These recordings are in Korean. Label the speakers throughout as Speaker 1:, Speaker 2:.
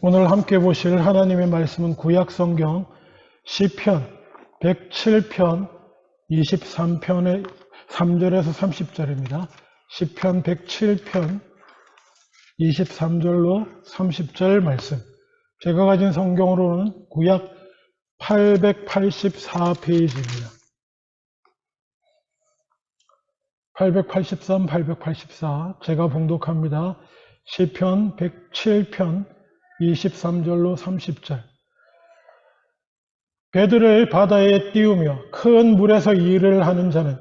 Speaker 1: 오늘 함께 보실 하나님의 말씀은 구약성경 시편 107편 23편의 3절에서 30절입니다. 시편 107편 23절로 30절 말씀. 제가 가진 성경으로는 구약 884페이지입니다. 883, 884 제가 봉독합니다. 시편 107편 23절로 30절. 배들을 바다에 띄우며 큰 물에서 일을 하는 자는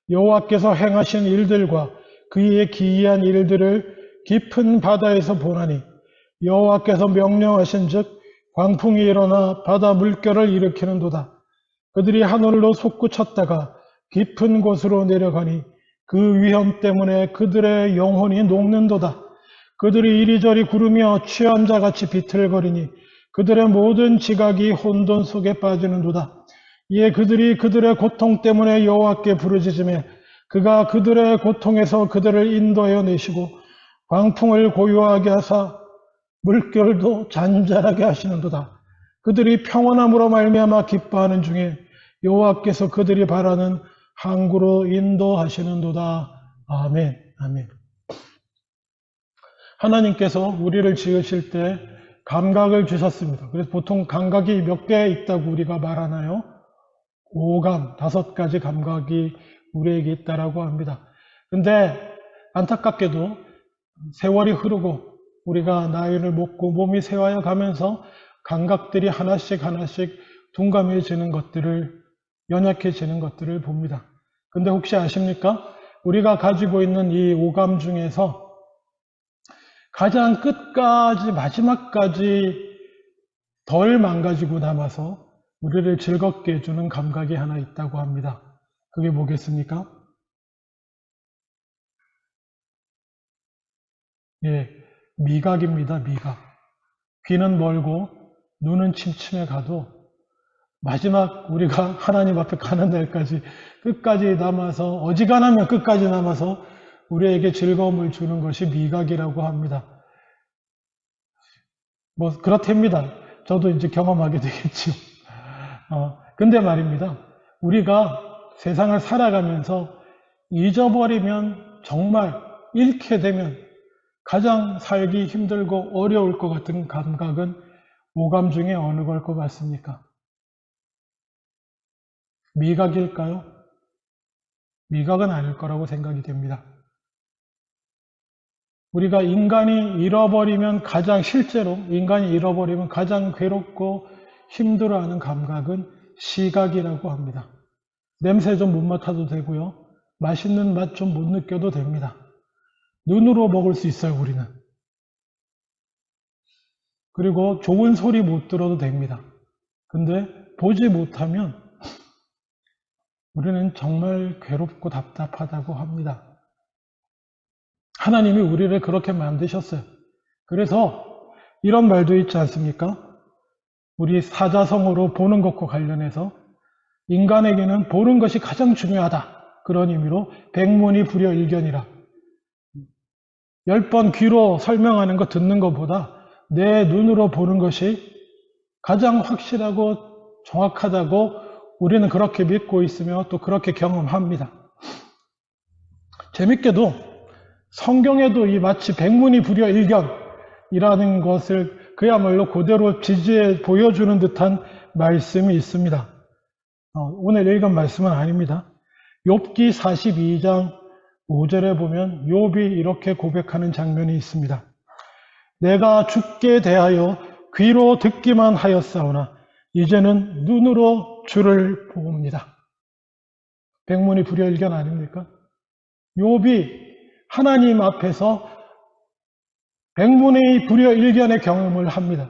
Speaker 1: 여호와께서 행하신 일들과 그의 기이한 일들을 깊은 바다에서 보나니 여호와께서 명령하신즉 광풍이 일어나 바다 물결을 일으키는도다. 그들이 하늘로 솟구쳤다가 깊은 곳으로 내려가니 그 위험 때문에 그들의 영혼이 녹는도다. 그들이 이리저리 구르며 취한 자같이 비틀거리니 그들의 모든 지각이 혼돈 속에 빠지는도다. 이에 그들이 그들의 고통 때문에 여호와께 부르짖으며 그가 그들의 고통에서 그들을 인도하여 내시고 광풍을 고요하게 하사 물결도 잔잔하게 하시는도다. 그들이 평안함으로 말미암아 기뻐하는 중에 여호와께서 그들이 바라는 항구로 인도하시는도다. 아멘. 아멘. 하나님께서 우리를 지으실 때 감각을 주셨습니다. 그래서 보통 감각이 몇 개 있다고 우리가 말하나요? 5감, 5가지 감각이 우리에게 있다라고 합니다. 근데 안타깝게도 세월이 흐르고 우리가 나이를 먹고 몸이 쇠하여 가면서 감각들이 하나씩 둔감해지는 것들을, 연약해지는 것들을 봅니다. 근데 혹시 아십니까? 우리가 가지고 있는 이 5감 중에서 가장 끝까지, 마지막까지 덜 망가지고 남아서 우리를 즐겁게 해주는 감각이 하나 있다고 합니다. 그게 뭐겠습니까? 예, 미각입니다. 미각. 귀는 멀고 눈은 침침해 가도 마지막 우리가 하나님 앞에 가는 날까지 끝까지 남아서, 어지간하면 끝까지 남아서 우리에게 즐거움을 주는 것이 미각이라고 합니다. 뭐 그렇답니다. 저도 이제 경험하게 되겠죠. 근데 말입니다. 우리가 세상을 살아가면서 잊어버리면, 정말 잃게 되면 가장 살기 힘들고 어려울 것 같은 감각은 5감 중에 어느 걸 것 같습니까? 미각일까요? 미각은 아닐 거라고 생각이 됩니다. 우리가 실제로 인간이 잃어버리면 가장 괴롭고 힘들어하는 감각은 시각이라고 합니다. 냄새 좀 못 맡아도 되고요. 맛있는 맛 좀 못 느껴도 됩니다. 눈으로 먹을 수 있어요, 우리는. 그리고 좋은 소리 못 들어도 됩니다. 근데 보지 못하면 우리는 정말 괴롭고 답답하다고 합니다. 하나님이 우리를 그렇게 만드셨어요. 그래서 이런 말도 있지 않습니까? 우리 사자성어로 보는 것과 관련해서 인간에게는 보는 것이 가장 중요하다. 그런 의미로 백문이 불여일견이라. 10번 귀로 설명하는 거 듣는 것보다 내 눈으로 보는 것이 가장 확실하고 정확하다고 우리는 그렇게 믿고 있으며 또 그렇게 경험합니다. 재밌게도 성경에도 이 마치 백문이 불여일견이라는 것을 그야말로 그대로 지지해 보여주는 듯한 말씀이 있습니다. 오늘 읽은 말씀은 아닙니다. 욥기 42장 5절에 보면 욥이 이렇게 고백하는 장면이 있습니다. 내가 주께 대하여 귀로 듣기만 하였사오나 이제는 눈으로 주를 보옵니다. 백문이 불여일견 아닙니까? 욥이 하나님 앞에서 백문의 불여일견의 경험을 합니다.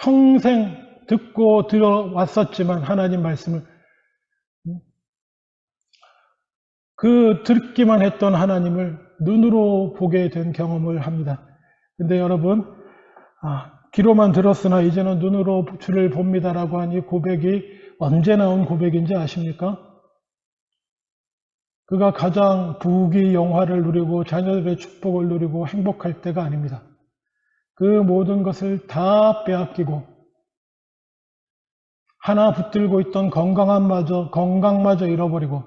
Speaker 1: 평생 듣고 들어왔었지만 하나님 말씀을 그 듣기만 했던 하나님을 눈으로 보게 된 경험을 합니다. 근데 여러분, 귀로만 들었으나 이제는 눈으로 주를 봅니다라고 한 이 고백이 언제 나온 고백인지 아십니까? 그가 가장 부귀 영화를 누리고 자녀들의 축복을 누리고 행복할 때가 아닙니다. 그 모든 것을 다 빼앗기고 하나 붙들고 있던 건강마저 잃어버리고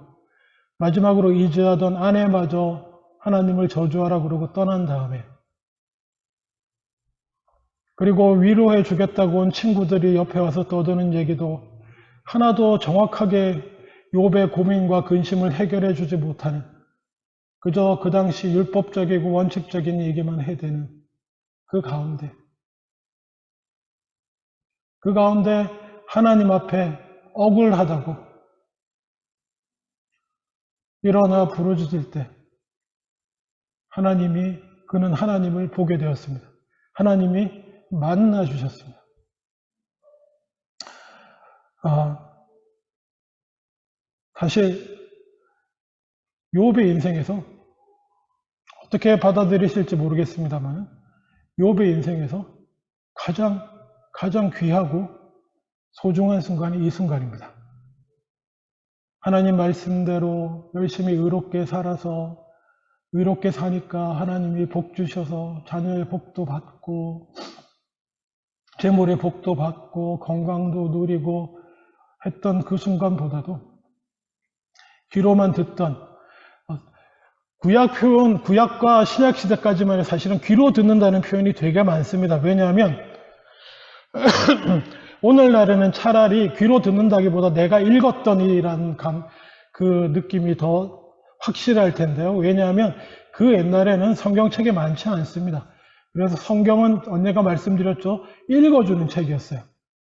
Speaker 1: 마지막으로 의지하던 아내마저 하나님을 저주하라 그러고 떠난 다음에, 그리고 위로해 주겠다고 온 친구들이 옆에 와서 떠드는 얘기도 하나도 정확하게 욥의 고민과 근심을 해결해 주지 못하는, 그저 그 당시 율법적이고 원칙적인 얘기만 해대는 그 가운데 하나님 앞에 억울하다고 일어나 부르짖을 때 그는 하나님을 보게 되었습니다. 하나님이 만나 주셨습니다. 사실 욥의 인생에서 어떻게 받아들이실지 모르겠습니다만 욥의 인생에서 가장 귀하고 소중한 순간이 이 순간입니다. 하나님 말씀대로 열심히 의롭게 살아서 의롭게 사니까 하나님이 복 주셔서 자녀의 복도 받고 재물의 복도 받고 건강도 누리고 했던 그 순간보다도 귀로만 듣던, 구약과 신약 시대까지만 사실은 귀로 듣는다는 표현이 되게 많습니다. 왜냐하면 오늘날에는 차라리 귀로 듣는다기보다 내가 읽었더니라는 그 느낌이 더 확실할 텐데요. 왜냐하면 그 옛날에는 성경책이 많지 않습니다. 그래서 성경은 언제가 말씀드렸죠. 읽어주는 책이었어요.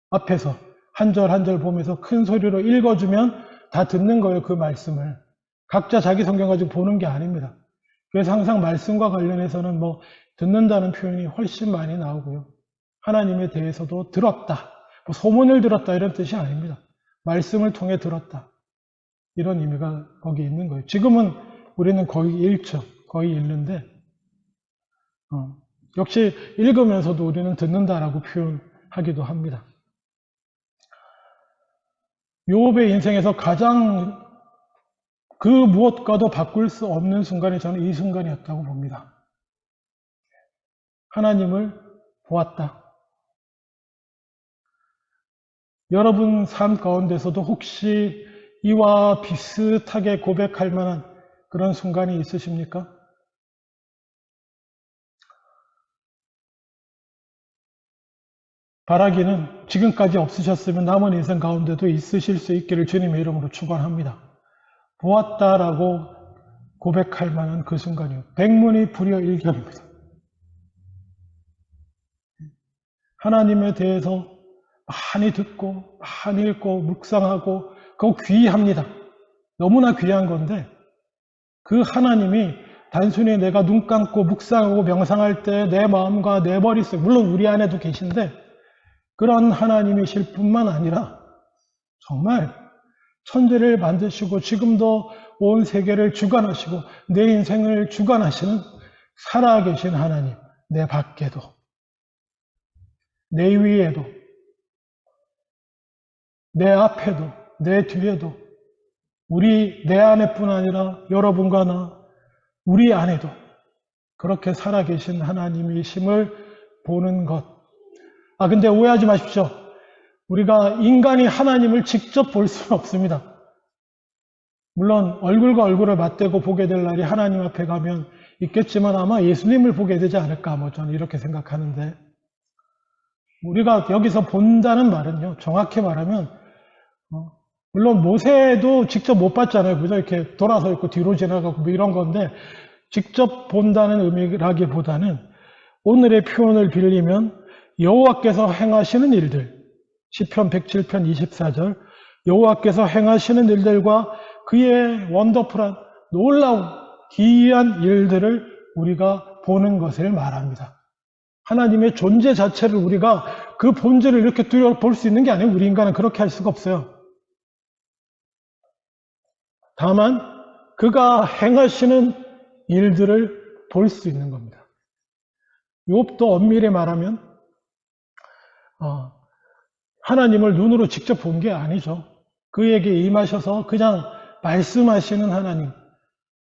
Speaker 1: 앞에서 한 절 한 절 보면서 큰 소리로 읽어주면 다 듣는 거예요. 그 말씀을. 각자 자기 성경 가지고 보는 게 아닙니다. 그래서 항상 말씀과 관련해서는 듣는다는 표현이 훨씬 많이 나오고요. 하나님에 대해서도 들었다. 소문을 들었다 이런 뜻이 아닙니다. 말씀을 통해 들었다. 이런 의미가 거기 있는 거예요. 지금은 우리는 거의 읽죠. 거의 읽는데 역시 읽으면서도 우리는 듣는다라고 표현하기도 합니다. 욥의 인생에서 가장 그 무엇과도 바꿀 수 없는 순간이 저는 이 순간이었다고 봅니다. 하나님을 보았다. 여러분 삶 가운데서도 혹시 이와 비슷하게 고백할 만한 그런 순간이 있으십니까? 바라기는 지금까지 없으셨으면 남은 인생 가운데도 있으실 수 있기를 주님의 이름으로 축원합니다. 보았다라고 고백할 만한 그 순간이요. 백문이 불여일견입니다. 하나님에 대해서 많이 듣고 많이 읽고 묵상하고 그거 귀합니다. 너무나 귀한 건데 그 하나님이 단순히 내가 눈 감고 묵상하고 명상할 때 내 마음과 내 머릿속, 물론 우리 안에도 계신데 그런 하나님이실 뿐만 아니라 정말 천지를 만드시고 지금도 온 세계를 주관하시고 내 인생을 주관하시는 살아계신 하나님, 내 밖에도 내 위에도 내 앞에도 내 뒤에도 내 안에뿐 아니라 여러분과 나 우리 안에도 그렇게 살아계신 하나님이심을 보는 것. 근데 오해하지 마십시오. 우리가 인간이 하나님을 직접 볼 수는 없습니다. 물론 얼굴과 얼굴을 맞대고 보게 될 날이 하나님 앞에 가면 있겠지만 아마 예수님을 보게 되지 않을까 저는 이렇게 생각하는데, 우리가 여기서 본다는 말은요, 정확히 말하면 물론 모세도 직접 못 봤잖아요. 그죠? 이렇게 돌아서 있고 뒤로 지나가고 이런 건데 직접 본다는 의미라기보다는 오늘의 표현을 빌리면 여호와께서 행하시는 일들, 시편 107편 24절, 여호와께서 행하시는 일들과 그의 원더풀한 놀라운 기이한 일들을 우리가 보는 것을 말합니다. 하나님의 존재 자체를 우리가 그 본질을 이렇게 볼 수 있는 게 아니에요. 우리 인간은 그렇게 할 수가 없어요. 다만 그가 행하시는 일들을 볼 수 있는 겁니다. 욥도 엄밀히 말하면 하나님을 눈으로 직접 본 게 아니죠. 그에게 임하셔서 그냥 말씀하시는 하나님,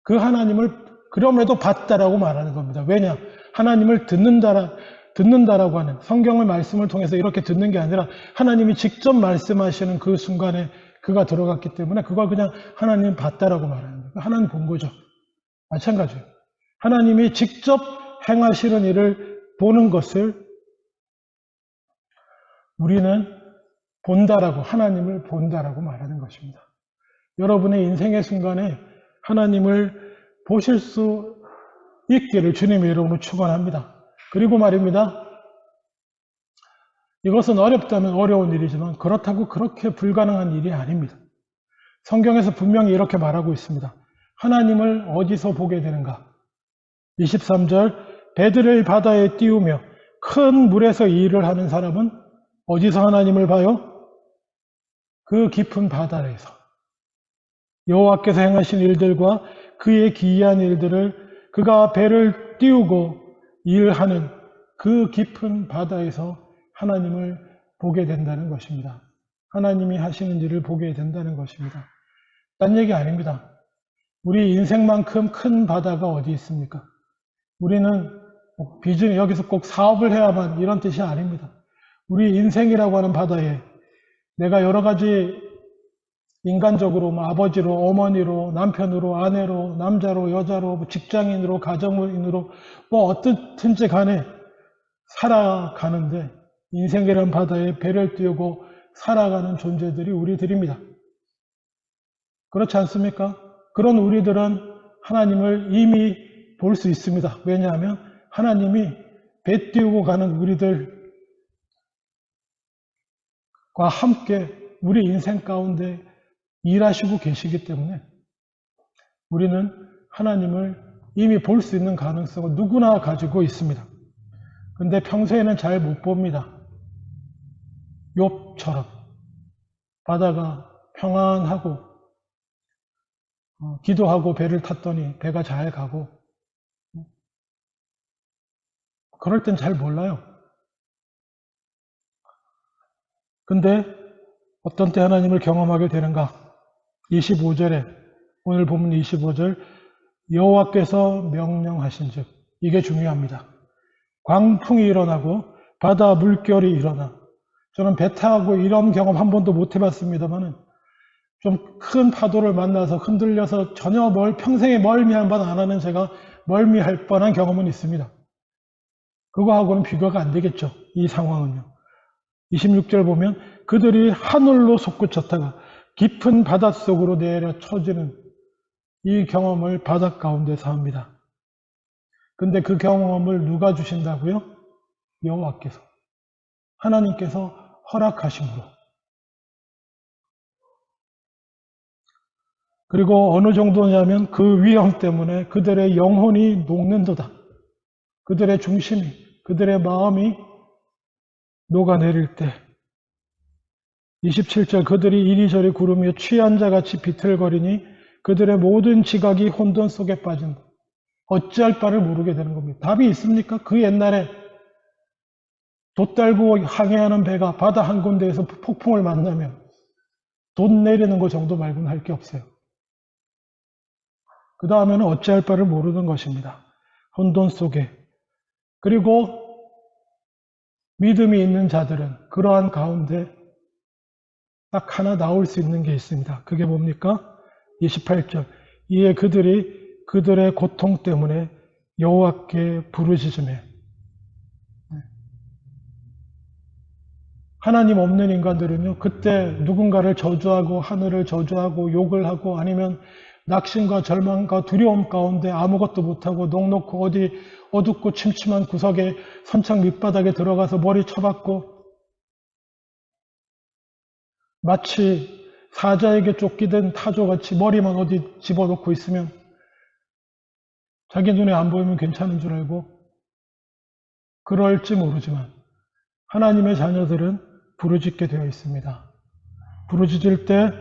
Speaker 1: 그 하나님을 그럼에도 봤다라고 말하는 겁니다. 왜냐? 하나님을 듣는다라, 듣는다라고 하는 성경의 말씀을 통해서 이렇게 듣는 게 아니라 하나님이 직접 말씀하시는 그 순간에 그가 들어갔기 때문에 그걸 그냥 하나님 봤다라고 말하는 거예요. 하나님 본 거죠. 마찬가지예요. 하나님이 직접 행하시는 일을 보는 것을 우리는 본다라고, 하나님을 본다라고 말하는 것입니다. 여러분의 인생의 순간에 하나님을 보실 수 있기를 주님의 이름으로 축원합니다. 그리고 말입니다. 이것은 어렵다면 어려운 일이지만 그렇다고 그렇게 불가능한 일이 아닙니다. 성경에서 분명히 이렇게 말하고 있습니다. 하나님을 어디서 보게 되는가? 23절, 배들을 바다에 띄우며 큰 물에서 일을 하는 사람은 어디서 하나님을 봐요? 그 깊은 바다에서. 여호와께서 행하신 일들과 그의 기이한 일들을 그가 배를 띄우고 일하는 그 깊은 바다에서 하나님을 보게 된다는 것입니다. 하나님이 하시는 일을 보게 된다는 것입니다. 딴 얘기 아닙니다. 우리 인생만큼 큰 바다가 어디 있습니까? 우리는 비즈니스, 여기서 꼭 사업을 해야만 이런 뜻이 아닙니다. 우리 인생이라고 하는 바다에 내가 여러 가지 인간적으로 아버지로, 어머니로, 남편으로, 아내로, 남자로, 여자로, 직장인으로, 가정인으로 어떻든지 간에 살아가는데 인생이라는 바다에 배를 띄우고 살아가는 존재들이 우리들입니다. 그렇지 않습니까? 그런 우리들은 하나님을 이미 볼 수 있습니다. 왜냐하면 하나님이 배 띄우고 가는 우리들과 함께 우리 인생 가운데 일하시고 계시기 때문에 우리는 하나님을 이미 볼 수 있는 가능성을 누구나 가지고 있습니다. 근데 평소에는 잘 못 봅니다. 욥처럼 바다가 평안하고 기도하고 배를 탔더니 배가 잘 가고 그럴 땐 잘 몰라요. 근데 어떤 때 하나님을 경험하게 되는가? 25절에 오늘 본문 25절 여호와께서 명령하신즉 이게 중요합니다. 광풍이 일어나고 바다 물결이 일어나 저는 배 타고 이런 경험 한 번도 못 해봤습니다만은 좀 큰 파도를 만나서 흔들려서 전혀 평생에 멀미 한 번 안 하는 제가 멀미할 뻔한 경험은 있습니다. 그거하고는 비교가 안 되겠죠. 이 상황은요. 26절 보면 그들이 하늘로 솟구쳤다가 깊은 바닷속으로 내려 쳐지는 이 경험을 바닷 가운데서 합니다. 근데 그 경험을 누가 주신다고요? 여호와께서. 하나님께서 허락하심으로. 그리고 어느 정도냐면 그 위험 때문에 그들의 영혼이 녹는도다. 그들의 중심이, 그들의 마음이 녹아내릴 때 27절 그들이 이리저리 구르며 취한 자같이 비틀거리니 그들의 모든 지각이 혼돈 속에 빠진다. 어찌할 바를 모르게 되는 겁니다. 답이 있습니까? 그 옛날에 돛 달고 항해하는 배가 바다 한 군데에서 폭풍을 만나면 돛 내리는 것 정도 말고는 할 게 없어요. 그 다음에는 어찌할 바를 모르는 것입니다. 혼돈 속에. 그리고 믿음이 있는 자들은 그러한 가운데 딱 하나 나올 수 있는 게 있습니다. 그게 뭡니까? 28절. 이에 그들이 그들의 고통 때문에 여호와께 부르짖으며 하나님 없는 인간들은요, 그때 누군가를 저주하고 하늘을 저주하고 욕을 하고 아니면 낙심과 절망과 두려움 가운데 아무것도 못하고 넋놓고 어디 어둡고 침침한 구석에 선창 밑바닥에 들어가서 머리 쳐박고 마치 사자에게 쫓기던 타조같이 머리만 어디 집어넣고 있으면 자기 눈에 안 보이면 괜찮은 줄 알고 그럴지 모르지만 하나님의 자녀들은 부르짖게 되어 있습니다. 부르짖을 때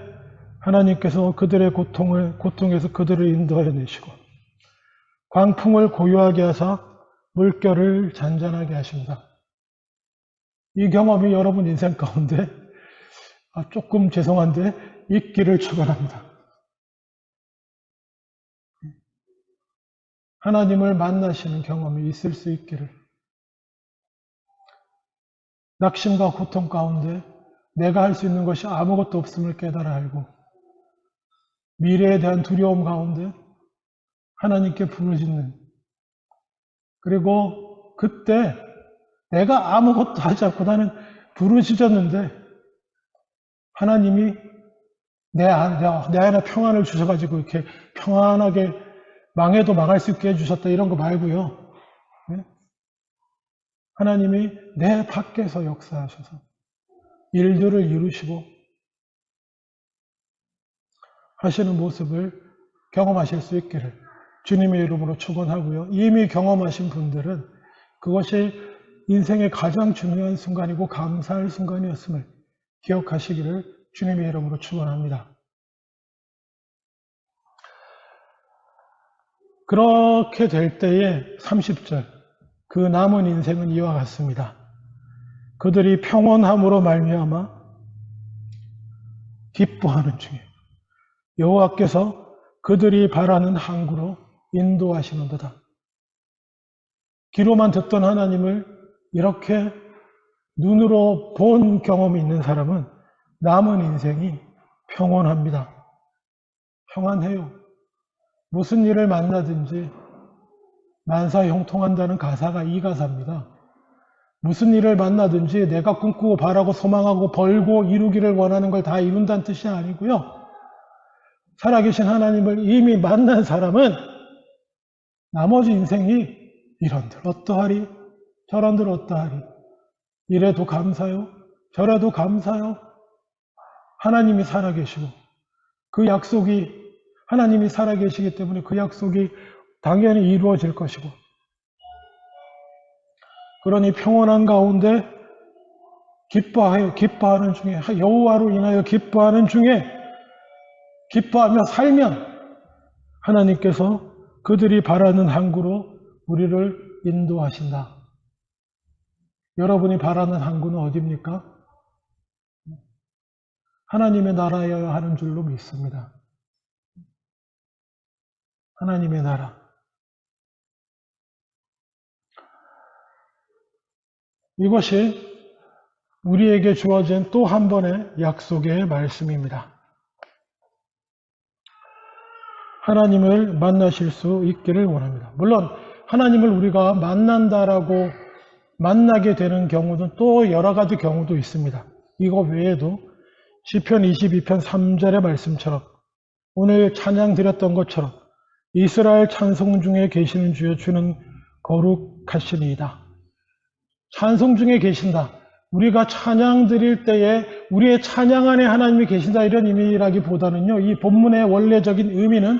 Speaker 1: 하나님께서 그들의 고통에서 그들을 인도하여 내시고 광풍을 고요하게 하사 물결을 잔잔하게 하신다. 이 경험이 여러분 인생 가운데 조금 죄송한데 있기를 축원합니다. 하나님을 만나시는 경험이 있을 수 있기를 낙심과 고통 가운데 내가 할 수 있는 것이 아무것도 없음을 깨달아 알고 미래에 대한 두려움 가운데 하나님께 부르짖는, 그리고 그때 내가 아무것도 하지 않고 나는 부르짖었는데 하나님이 내 안에 평안을 주셔가지고 이렇게 평안하게 망해도 망할 수 있게 해주셨다, 이런 거 말고요. 네? 하나님이 내 밖에서 역사하셔서 일들을 이루시고 하시는 모습을 경험하실 수 있기를 주님의 이름으로 축원하고요. 이미 경험하신 분들은 그것이 인생의 가장 중요한 순간이고 감사할 순간이었음을 기억하시기를 주님의 이름으로 축원합니다. 그렇게 될 때에 30절, 그 남은 인생은 이와 같습니다. 그들이 평온함으로 말미암아 기뻐하는 중에 여호와께서 그들이 바라는 항구로 인도하시는도다. 귀로만 듣던 하나님을 이렇게 눈으로 본 경험이 있는 사람은 남은 인생이 평온합니다. 평안해요. 무슨 일을 만나든지 만사 형통한다는 가사가 이 가사입니다. 무슨 일을 만나든지 내가 꿈꾸고 바라고 소망하고 벌고 이루기를 원하는 걸 다 이룬다는 뜻이 아니고요. 살아계신 하나님을 이미 만난 사람은 나머지 인생이 이런들 어떠하리 저런들 어떠하리, 이래도 감사요 저래도 감사요. 하나님이 살아계시고 그 약속이, 하나님이 살아계시기 때문에 그 약속이 당연히 이루어질 것이고, 그러니 평온한 가운데 기뻐하는 중에, 여호와로 인하여 기뻐하는 중에, 기뻐하며 살면 하나님께서 그들이 바라는 항구로 우리를 인도하신다. 여러분이 바라는 항구는 어디입니까? 하나님의 나라여야 하는 줄로 믿습니다. 하나님의 나라. 이것이 우리에게 주어진 또 한 번의 약속의 말씀입니다. 하나님을 만나실 수 있기를 원합니다. 물론 하나님을 우리가 만나게 되는 경우는 또 여러 가지 경우도 있습니다. 이거 외에도 시편 22편 3절의 말씀처럼, 오늘 찬양 드렸던 것처럼 이스라엘 찬송 중에 계시는 주여 주는 거룩하시니이다. 찬송 중에 계신다. 우리가 찬양 드릴 때에 우리의 찬양 안에 하나님이 계신다, 이런 의미라기보다는요, 이 본문의 원래적인 의미는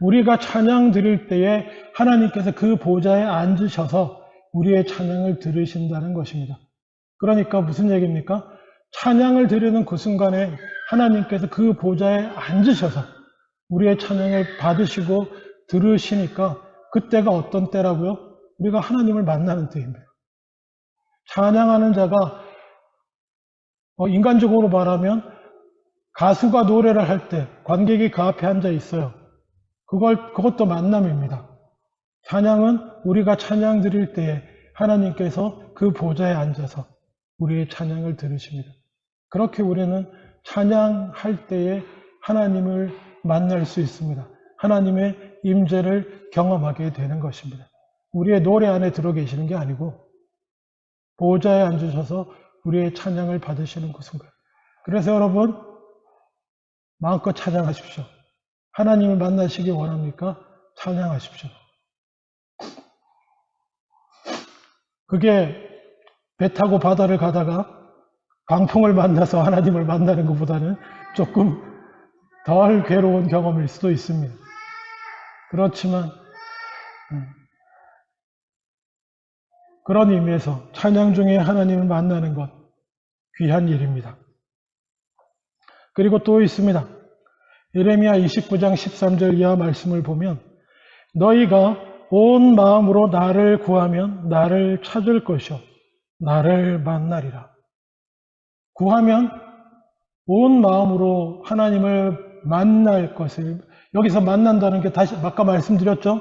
Speaker 1: 우리가 찬양 드릴 때에 하나님께서 그 보좌에 앉으셔서 우리의 찬양을 들으신다는 것입니다. 그러니까 무슨 얘기입니까? 찬양을 드리는 그 순간에 하나님께서 그 보좌에 앉으셔서 우리의 찬양을 받으시고 들으시니까 그때가 어떤 때라고요? 우리가 하나님을 만나는 때입니다. 찬양하는 자가 인간적으로 말하면 가수가 노래를 할 때 관객이 그 앞에 앉아 있어요. 그것도 만남입니다. 찬양은 우리가 찬양 드릴 때에 하나님께서 그 보좌에 앉아서 우리의 찬양을 들으십니다. 그렇게 우리는 찬양할 때에 하나님을 만날 수 있습니다. 하나님의 임재를 경험하게 되는 것입니다. 우리의 노래 안에 들어 계시는 게 아니고 보좌에 앉으셔서 우리의 찬양을 받으시는 그 순간. 그래서 여러분 마음껏 찬양하십시오. 하나님을 만나시기 원합니까? 찬양하십시오. 그게 배 타고 바다를 가다가 광풍을 만나서 하나님을 만나는 것보다는 조금 덜 괴로운 경험일 수도 있습니다. 그렇지만 그런 의미에서 찬양 중에 하나님을 만나는 것 귀한 일입니다. 그리고 또 있습니다. 예레미야 29장 13절 이하 말씀을 보면 너희가 온 마음으로 나를 구하면 나를 찾을 것이요 나를 만나리라. 구하면 온 마음으로 하나님을 만날 것을, 여기서 만난다는 게 다시 아까 말씀드렸죠?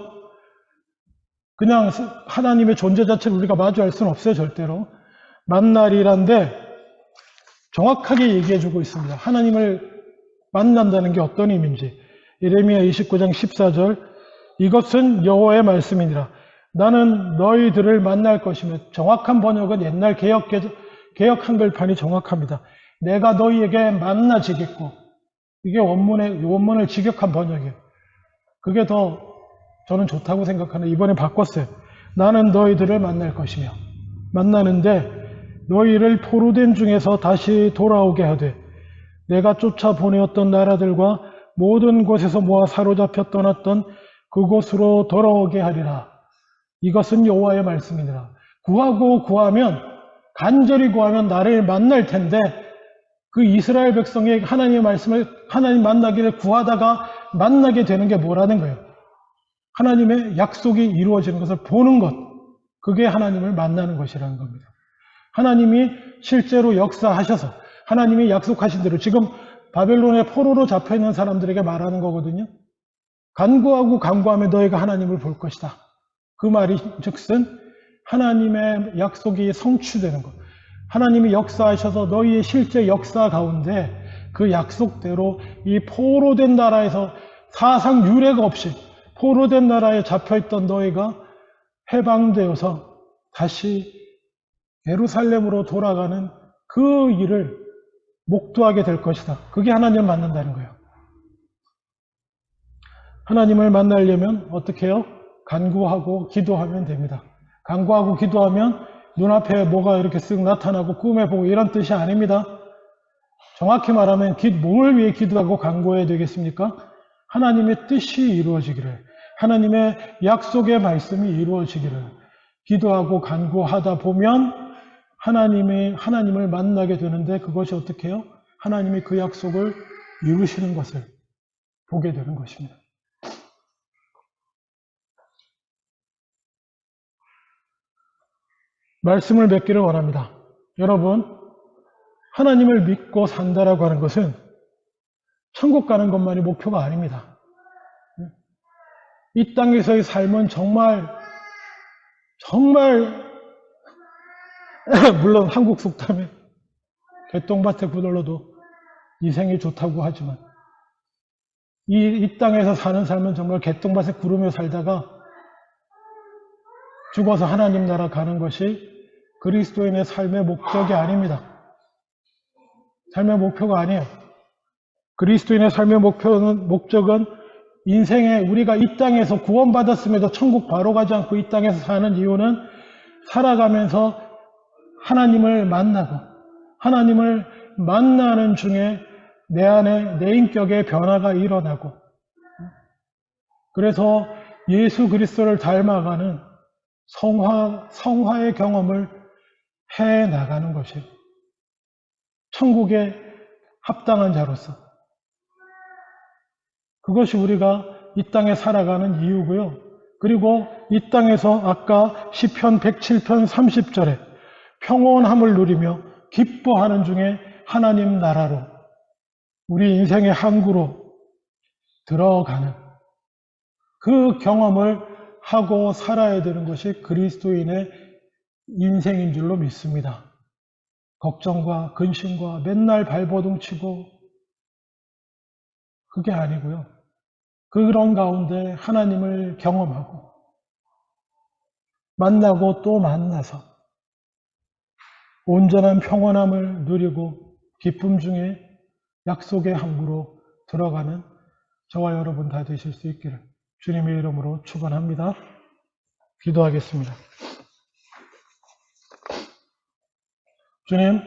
Speaker 1: 그냥 하나님의 존재 자체를 우리가 마주할 수는 없어요, 절대로. 만나리란데 정확하게 얘기해주고 있습니다. 하나님을 만난다는 게 어떤 의미인지. 예레미야 29장 14절, 이것은 여호와의 말씀이니라. 나는 너희들을 만날 것이며, 정확한 번역은 옛날 개역 한글판이 정확합니다. 내가 너희에게 만나지겠고, 이게 원문을 직역한 번역이에요. 그게 더 저는 좋다고 생각하는데 이번에 바꿨어요. 나는 너희들을 만날 것이며, 만나는데 너희를 포로된 중에서 다시 돌아오게 하되 내가 쫓아보내었던 나라들과 모든 곳에서 모아 사로잡혀 떠났던 그곳으로 돌아오게 하리라. 이것은 여호와의 말씀이니라. 구하면, 간절히 구하면 나를 만날 텐데, 그 이스라엘 백성의 하나님의 말씀을 하나님 만나기를 구하다가 만나게 되는 게 뭐라는 거예요? 하나님의 약속이 이루어지는 것을 보는 것. 그게 하나님을 만나는 것이라는 겁니다. 하나님이 실제로 역사하셔서 하나님이 약속하신 대로 지금 바벨론의 포로로 잡혀있는 사람들에게 말하는 거거든요. 간구하고 간구하며 너희가 하나님을 볼 것이다. 그 말이 즉슨 하나님의 약속이 성취되는 것. 하나님이 역사하셔서 너희의 실제 역사 가운데 그 약속대로 이 포로된 나라에서 사상 유례가 없이 포로된 나라에 잡혀있던 너희가 해방되어서 다시 예루살렘으로 돌아가는 그 일을 목도하게 될 것이다. 그게 하나님을 만난다는 거예요. 하나님을 만나려면 어떻게 해요? 간구하고 기도하면 됩니다. 간구하고 기도하면 눈앞에 뭐가 이렇게 쓱 나타나고 꿈에 보고 이런 뜻이 아닙니다. 정확히 말하면 뭘 위해 기도하고 간구해야 되겠습니까? 하나님의 뜻이 이루어지기를, 하나님의 약속의 말씀이 이루어지기를 기도하고 간구하다 보면 하나님을 만나게 되는데, 그것이 어떻게 해요? 하나님이 그 약속을 이루시는 것을 보게 되는 것입니다. 말씀을 맺기를 원합니다. 여러분, 하나님을 믿고 산다라고 하는 것은 천국 가는 것만이 목표가 아닙니다. 이 땅에서의 삶은 정말 물론 한국 속담에 개똥밭에 구들러도 인생이 좋다고 하지만 이 땅에서 사는 삶은 정말 개똥밭에 구르며 살다가 죽어서 하나님 나라 가는 것이 그리스도인의 삶의 목적이 아닙니다. 삶의 목표가 아니에요. 그리스도인의 삶의 목적은 인생에 우리가 이 땅에서 구원받았음에도 천국 바로 가지 않고 이 땅에서 사는 이유는 살아가면서 하나님을 만나고 하나님을 만나는 중에 내 안에 내 인격의 변화가 일어나고, 그래서 예수 그리스도를 닮아가는 성화의 경험을 해 나가는 것이 천국에 합당한 자로서, 그것이 우리가 이 땅에 살아가는 이유고요. 그리고 이 땅에서 아까 시편 107편 30절에 평온함을 누리며 기뻐하는 중에 하나님 나라로, 우리 인생의 항구로 들어가는 그 경험을 하고 살아야 되는 것이 그리스도인의 인생인 줄로 믿습니다. 걱정과 근심과 맨날 발버둥 치고 그게 아니고요. 그런 가운데 하나님을 경험하고 만나고 또 만나서 온전한 평온함을 누리고 기쁨 중에 약속의 항구로 들어가는 저와 여러분 다 되실 수 있기를 주님의 이름으로 축원합니다. 기도하겠습니다. 주님,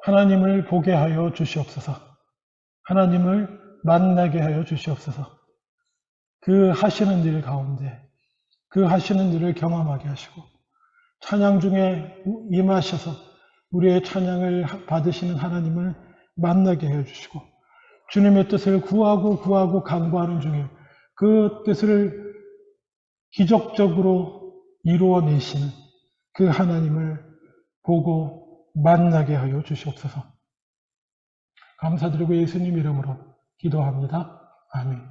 Speaker 1: 하나님을 보게 하여 주시옵소서. 하나님을 만나게 하여 주시옵소서. 그 하시는 일 가운데 그 하시는 일을 경험하게 하시고 찬양 중에 임하셔서 우리의 찬양을 받으시는 하나님을 만나게 해주시고, 주님의 뜻을 구하고 간구하는 중에 그 뜻을 기적적으로 이루어내시는 그 하나님을 보고 만나게 하여 주시옵소서. 감사드리고 예수님 이름으로 기도합니다. 아멘.